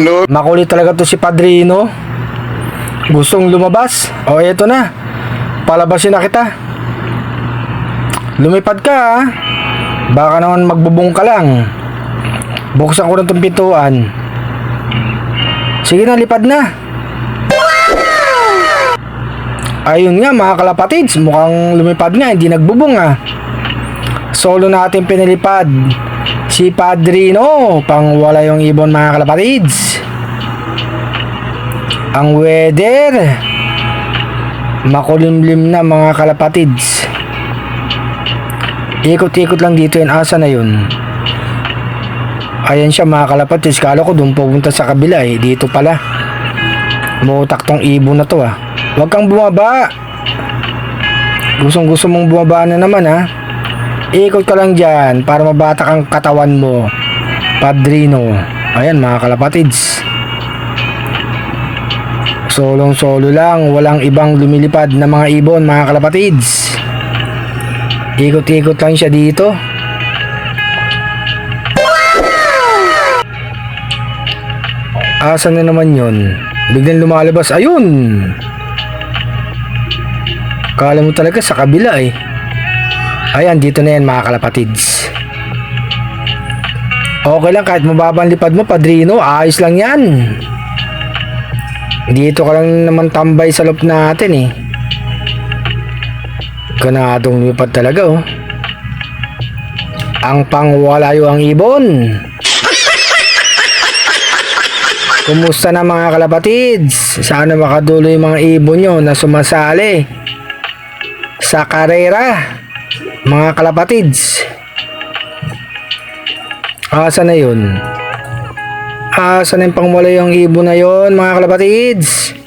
No. Makulit talaga to si Padrino. Gustong lumabas. O eto na. Palabasin na kita. Lumipad ka ha. Baka naman magbubong ka lang. Buksan ko na itong pintuan. Sige na, lipad na. Ayun nga mga kalapatids, mukhang lumipad nga, hindi nagbubong ah. Solo natin pinilipad si Padrino, pang wala yung ibon mga kalapatids. Ang weather makulimlim na mga kalapatids. Ikot-ikot lang dito yun, asa na yun. Ayan siya mga kalapatids, kala ko doon pupunta sa kabila eh, dito pala. Mutak tong ibon na to ah. Huwag kang bumaba. Gusto mong bumaba na naman ha. Ikot ka lang dyan para mabatak ang katawan mo, Padrino. Ayan mga kalapatids. Solo lang, walang ibang lumilipad na mga ibon mga kalapatids. Ikot-ikot lang siya dito. Asan na naman yun? Biglang lumalabas. Ayun! Kala mo talaga sa kabila eh. Ayan, dito na yan mga kalapatids. Okay lang kahit mababang lipad mo, Padrino. Ayos lang yan. Dito ka lang naman tambay sa loob natin eh. Ganadong lumipad talaga oh. Ang pangwalayo ang ibon. Kumusta na mga kalapatids? Sana makadulo yung mga ibon nyo na sumasali sa karera mga kalapatids. Asa na yun? Asa na yung pangwalayo ang ibon na yun mga kalapatids?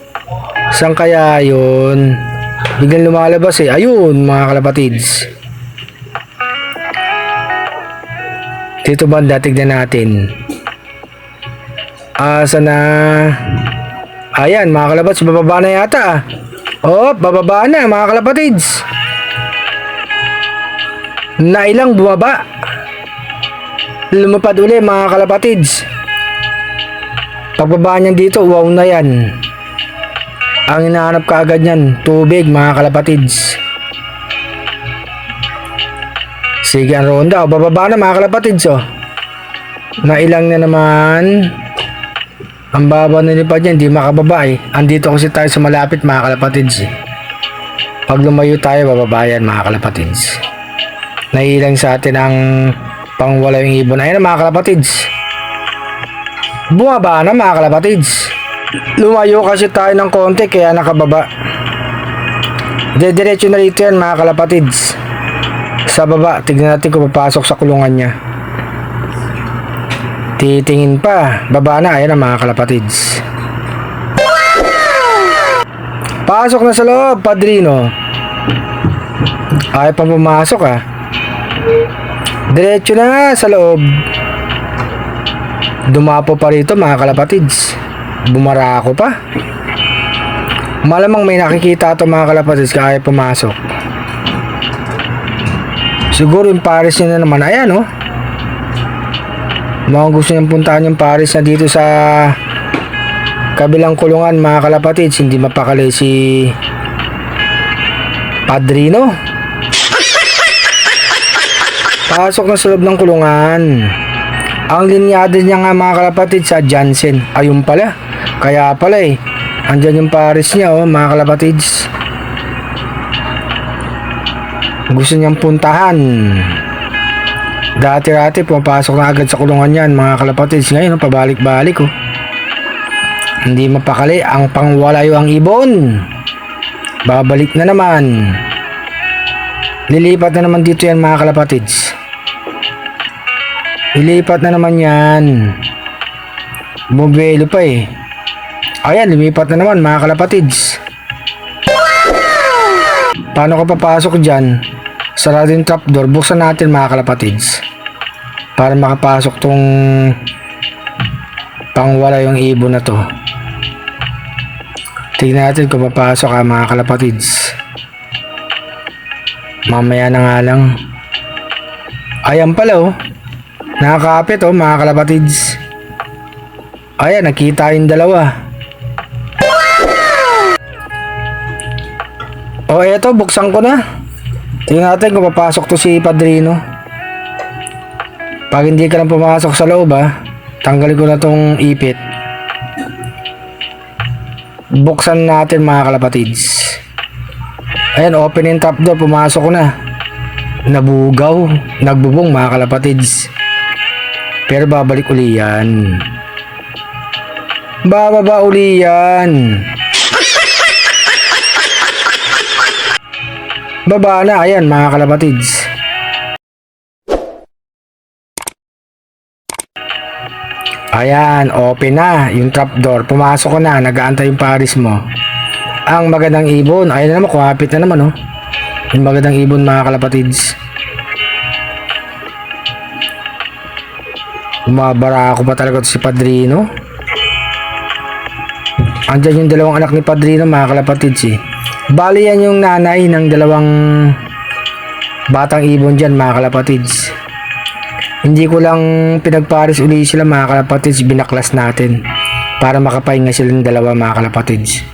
Saan kaya yun? Biglang lumalabas eh. Ayun mga kalapatids. Dito banda, tignan natin. Asa na? Ayan mga kalapatids, bababa na yata ah. Oh, bababa na mga kalapatids. Nailang bumaba. Lumapad uli mga kalapatids. Pagbaba niyan dito, wow na yan. Ang hinahanap ka agad niyan, tubig mga kalapatids. Sige ang ronda, oh, bababa na mga kalapatids oh. Nailang na naman. Ang baba na nilipad niya, hindi makababa eh. Andito kasi tayo sa malapit mga kalapatids eh. Pag lumayo tayo, bababa yan mga kalapatids. Nailang sa atin ang pangwala yung ibon. Ayun na mga kalapatids. Bumaba na mga kalapatids. Lumayo kasi tayo ng konti kaya nakababa. Diretso na rito yan mga kalapatids. Sa baba, tignan natin kung papasok sa kulungan niya. Titingin pa. Baba na, ayan na mga kalapatids. Pasok na sa loob, Padrino. Ay pa pumasok ah. Diretso na sa loob. Dumapo pa rito mga kalapatids. Bumarako pa. Malamang may nakikita ito mga kalapatids kaya pumasok. Siguro yung Paris niya na naman. Ayan oh. Mukhang gusto niyang puntahan yung Paris na dito sa kabilang kulungan mga kalapatids. Hindi mapakali si Padrino. Pasok na sa loob ng kulungan. Ang linyado niya nga mga kalapatids sa Jansen. Ayun pala. Kaya pala eh. Andyan yung Paris niya oh mga kalapatids. Gusto niyang puntahan. Dati-dati pumapasok na agad sa kulungan yan mga kalapatids. Ngayon pabalik-balik oh. Hindi mapakali ang pangwalayo ang ibon. Babalik na naman. Lilipat na naman dito yan mga kalapatids. Lilipat na naman yan. Bumibelo pa eh. Ayan, lumipat na naman mga kalapatids. Paano ka papasok dyan? Sarado yung trapdoor. Buksan natin mga kalapatids para makapasok tong pangwala yung ibon na to. Tignan natin kung papasok ka mga kalapatids. Mamaya na nga lang. Ayan pala oh. Nakakapit oh mga kalapatids. Ayan, nakita yung dalawa. O eto, buksan ko na. Tingnan natin kung papasok to si Padrino. Pag hindi ka lang pumasok sa loob tanggalin ko na tong ipit. Buksan natin mga kalapatids. Ayan, open yung top door, pumasok ko na. Nabugaw, nagbubong mga kalapatids. Pero babalik uli yan. Bababa uli yan. Baba na, ayan mga kalapatids. Ayan, open na yung trapdoor. Pumasok ko na, nag-aantay yung paris mo. Ang magandang ibon. Ayan na naman, kumapit na naman oh. Yung magandang ibon mga kalapatids. Umabara ako pa talaga to si Padrino. Andyan yung dalawang anak ni Padrino mga kalapatids eh. Bali yan yung nanay ng dalawang batang ibon dyan mga kalapatids. Hindi ko lang pinagparis uli sila mga kalapatids, binaklas natin para makapahinga silang dalawa mga kalapatids.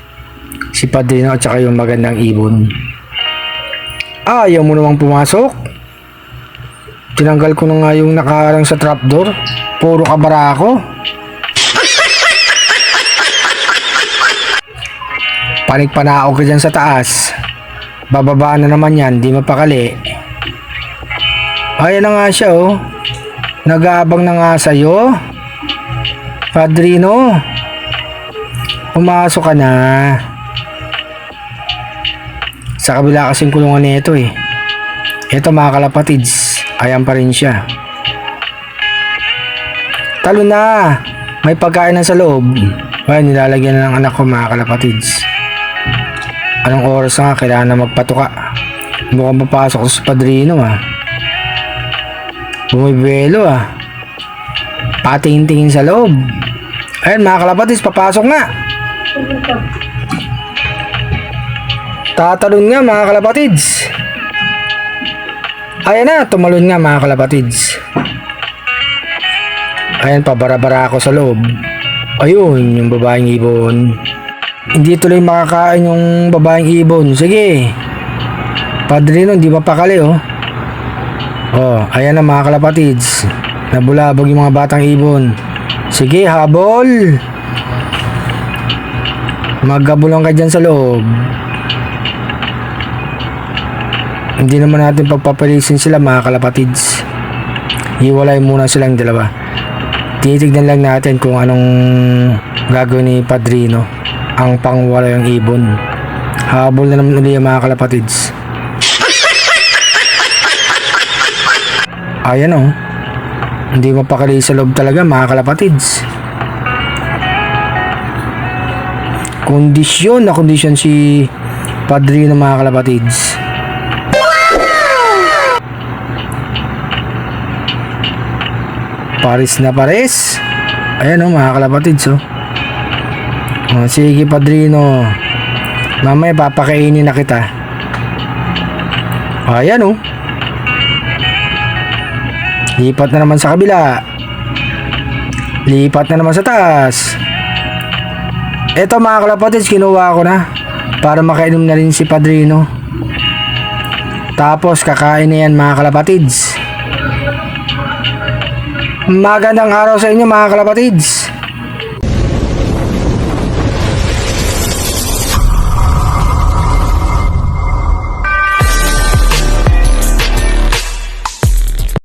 Si Padrino at saka yung magandang ibon. Ayaw mo namang pumasok. Tinanggal ko na nga yung nakaharang sa trapdoor. Puro kabara ako. Panik-panao ka dyan sa taas. Bababa na naman yan, di mapakali. Ayan na nga siya oh. Nag-aabang na nga sa'yo. Padrino, pumasok ka na. Sa kabila kasing kulungan nito eh. Ito mga kalapatids, ayan pa rin siya. Talo na. May pagkain na sa loob. Ay, nilalagyan na ng anak ko mga kalapatids. Anong oras na nga, kailangan na magpatuka. Mukhang papasok ko sa Padrino Bumibelo patingin-tingin sa loob. Ayan mga kalapatids, papasok nga. Tatalon nga mga kalapatids. Ayan na, tumalon nga mga kalapatids. Ayan, pabara-bara ako sa loob. Ayun, yung babaeng ibon. Hindi tuloy makakain yung babaeng ibon. Sige. Padrino, hindi mapakali oh. Oh, ayan na mga kalapatids. Nabulabog yung mga batang ibon. Sige, habol. Maggabulang ka dyan sa loob. Hindi naman natin pagpapalisin sila mga kalapatids. Hiwalay muna silang dalawa. Titignan lang natin kung anong gagawin ni Padrino. Ang pangwala yung ibon. Habol na naman ulit yung mga kalapatids. Ayan oh. Hindi mapakali sa loob talaga mga kalapatids. Kondisyon na kondisyon si Padrino mga kalapatids. Paris na pares. Ayan oh mga kalapatids oh. Oh, sige Padrino, mamaya papakainin na kita. Ayan oh. Lipat na naman sa kabila. Lipat na naman sa taas. Eto mga kalapatids, kinuha ko na para makainom na rin si Padrino. Tapos kakain na yan mga kalapatids. Magandang araw sa inyo mga kalapatids.